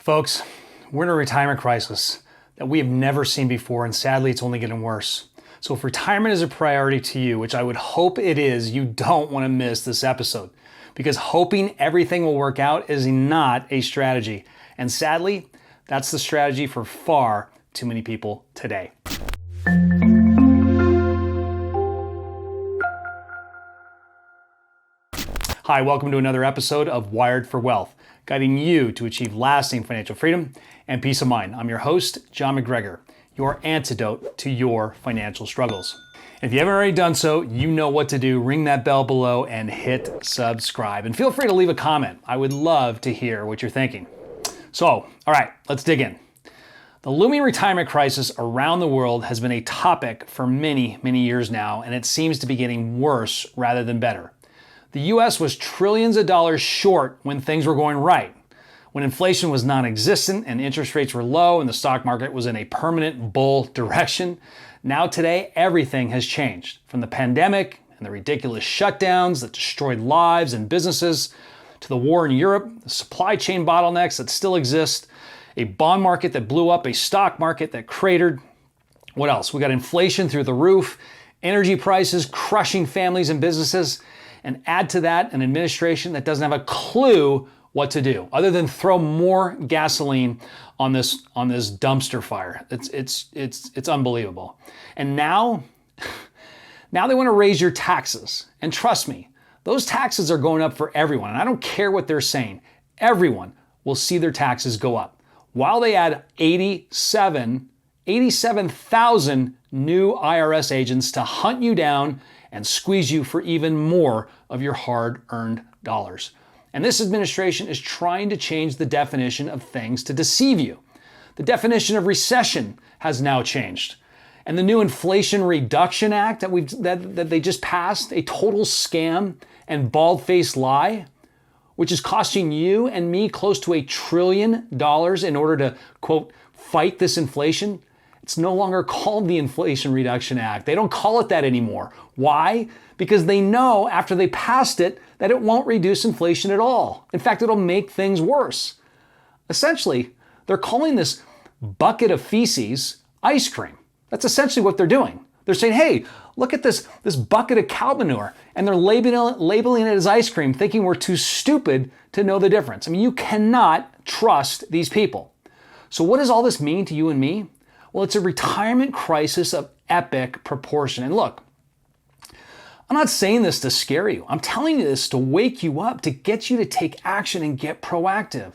Folks, we're in a retirement crisis that we have never seen before, and sadly, it's only getting worse. So if retirement is a priority to you, which I would hope it is, you don't want to miss this episode, because hoping everything will work out is not a strategy. And sadly, that's the strategy for far too many people today. Hi, welcome to another episode of Wired for Wealth, guiding you to achieve lasting financial freedom and peace of mind. I'm your host, John MacGregor, your antidote to your financial struggles. If you haven't already done so, you know what to do. Ring that bell below and hit subscribe. And feel free to leave a comment. I would love to hear what you're thinking. So, all right, let's dig in. The looming retirement crisis around the world has been a topic for many, many years now, and it seems to be getting worse rather than better. The US was trillions of dollars short when things were going right, when inflation was non-existent and interest rates were low and the stock market was in a permanent bull direction. Now today, everything has changed. From the pandemic and the ridiculous shutdowns that destroyed lives and businesses, to the war in Europe, the supply chain bottlenecks that still exist, a bond market that blew up, a stock market that cratered. What else? We got inflation through the roof, energy prices crushing families and businesses, and add to that an administration that doesn't have a clue what to do other than throw more gasoline on this dumpster fire. It's unbelievable. And now they want to raise your taxes. And trust me, those taxes are going up for everyone. And I don't care what they're saying. Everyone will see their taxes go up while they add 87,000 new IRS agents to hunt you down and squeeze you for even more of your hard-earned dollars. And this administration is trying to change the definition of things to deceive you. The definition of recession has now changed. And the new Inflation Reduction Act that they just passed, a total scam and bald-faced lie, which is costing you and me close to $1 trillion in order to, quote, fight this inflation. It's no longer called the Inflation Reduction Act. They don't call it that anymore. Why? Because they know after they passed it that it won't reduce inflation at all. In fact, it'll make things worse. Essentially, they're calling this bucket of feces ice cream. That's essentially what they're doing. They're saying, hey, look at this bucket of cow manure, and they're labeling it as ice cream, thinking we're too stupid to know the difference. I mean, you cannot trust these people. So what does all this mean to you and me? Well, it's a retirement crisis of epic proportion. And look, I'm not saying this to scare you. I'm telling you this to wake you up, to get you to take action and get proactive.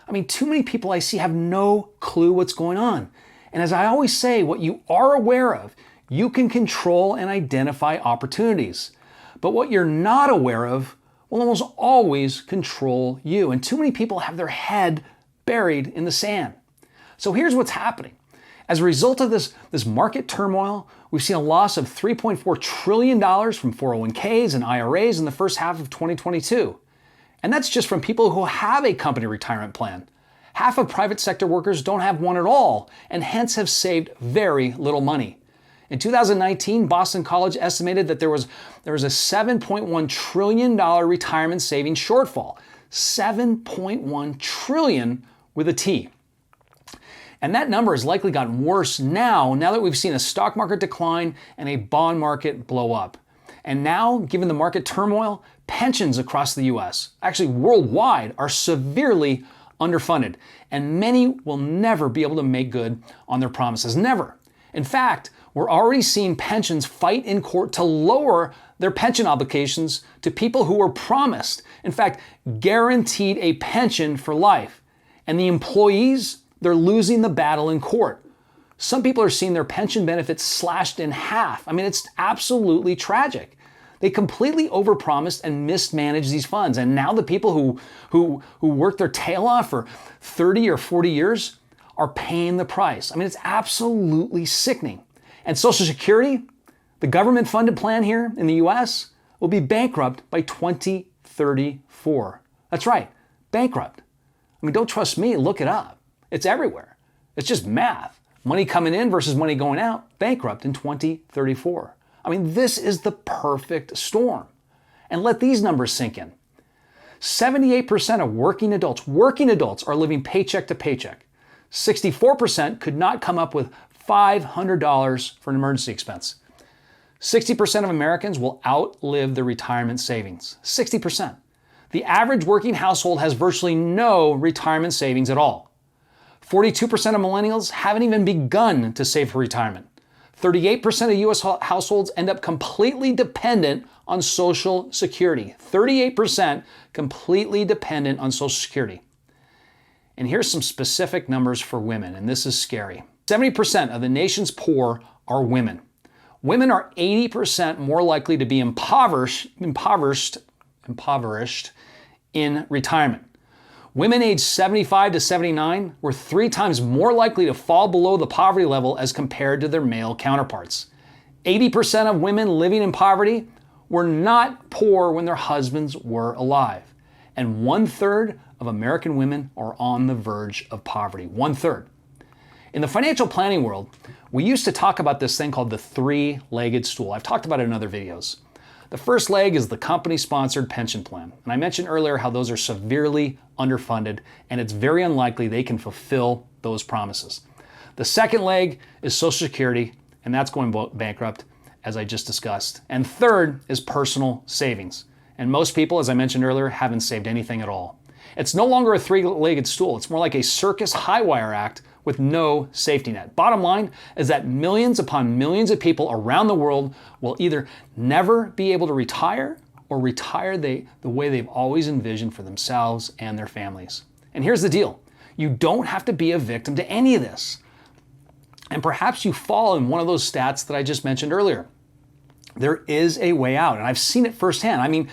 I mean, too many people I see have no clue what's going on. And as I always say, what you are aware of, you can control and identify opportunities. But what you're not aware of will almost always control you. And too many people have their head buried in the sand. So here's what's happening. As a result of this market turmoil, we've seen a loss of $3.4 trillion from 401ks and IRAs in the first half of 2022. And that's just from people who have a company retirement plan. Half of private sector workers don't have one at all, and hence have saved very little money. In 2019, Boston College estimated that there was a $7.1 trillion retirement savings shortfall. $7.1 trillion with a T. And that number has likely gotten worse now that we've seen a stock market decline and a bond market blow up. And now, given the market turmoil, pensions across the US, actually worldwide, are severely underfunded. And many will never be able to make good on their promises. Never. In fact, we're already seeing pensions fight in court to lower their pension obligations to people who were promised, in fact, guaranteed a pension for life. And the employees, they're losing the battle in court. Some people are seeing their pension benefits slashed in half. I mean, it's absolutely tragic. They completely overpromised and mismanaged these funds. And now the people who worked their tail off for 30 or 40 years are paying the price. I mean, it's absolutely sickening. And Social Security, the government-funded plan here in the US, will be bankrupt by 2034. That's right, bankrupt. I mean, don't trust me, look it up. It's everywhere. It's just math. Money coming in versus money going out, bankrupt in 2034. I mean, this is the perfect storm. And let these numbers sink in. 78% of working adults are living paycheck to paycheck. 64% could not come up with $500 for an emergency expense. 60% of Americans will outlive their retirement savings. 60%. The average working household has virtually no retirement savings at all. 42% of millennials haven't even begun to save for retirement. 38% of US households end up completely dependent on Social Security. 38% completely dependent on Social Security. And here's some specific numbers for women, and this is scary. 70% of the nation's poor are women. Women are 80% more likely to be impoverished in retirement. Women aged 75 to 79 were 3 times more likely to fall below the poverty level as compared to their male counterparts. 80% of women living in poverty were not poor when their husbands were alive. And 1/3 of American women are on the verge of poverty. 1/3. In the financial planning world, we used to talk about this thing called the three-legged stool. I've talked about it in other videos. The first leg is the company-sponsored pension plan. And I mentioned earlier how those are severely underfunded, and it's very unlikely they can fulfill those promises. The second leg is Social Security, and that's going bankrupt, as I just discussed. And third is personal savings. And most people, as I mentioned earlier, haven't saved anything at all. It's no longer a three-legged stool. It's more like a circus high wire act with no safety net. Bottom line is that millions upon millions of people around the world will either never be able to retire or retire the way they've always envisioned for themselves and their families. And here's the deal. You don't have to be a victim to any of this. And perhaps you fall in one of those stats that I just mentioned earlier. There is a way out, and I've seen it firsthand. I mean,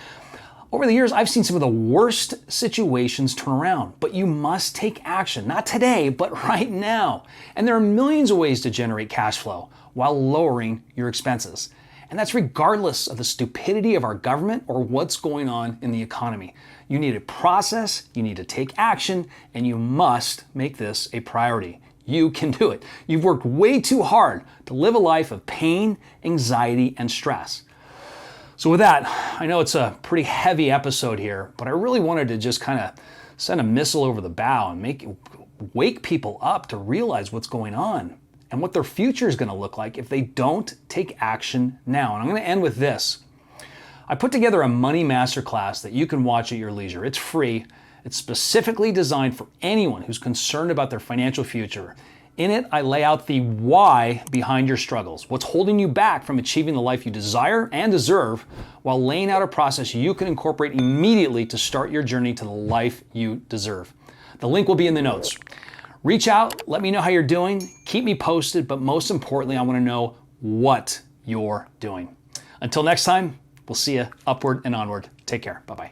over the years, I've seen some of the worst situations turn around, but you must take action, not today, but right now. And there are millions of ways to generate cash flow while lowering your expenses. And that's regardless of the stupidity of our government or what's going on in the economy. You need a process, you need to take action, and you must make this a priority. You can do it. You've worked way too hard to live a life of pain, anxiety, and stress. So with that, I know it's a pretty heavy episode here, but I really wanted to just kind of send a missile over the bow and wake people up to realize what's going on and what their future is going to look like if they don't take action now. And I'm going to end with this. I put together a money masterclass that you can watch at your leisure. It's free. It's specifically designed for anyone who's concerned about their financial future. In it, I lay out the why behind your struggles, what's holding you back from achieving the life you desire and deserve, while laying out a process you can incorporate immediately to start your journey to the life you deserve. The link will be in the notes. Reach out, let me know how you're doing, keep me posted, but most importantly, I want to know what you're doing. Until next time, we'll see you upward and onward. Take care. Bye-bye.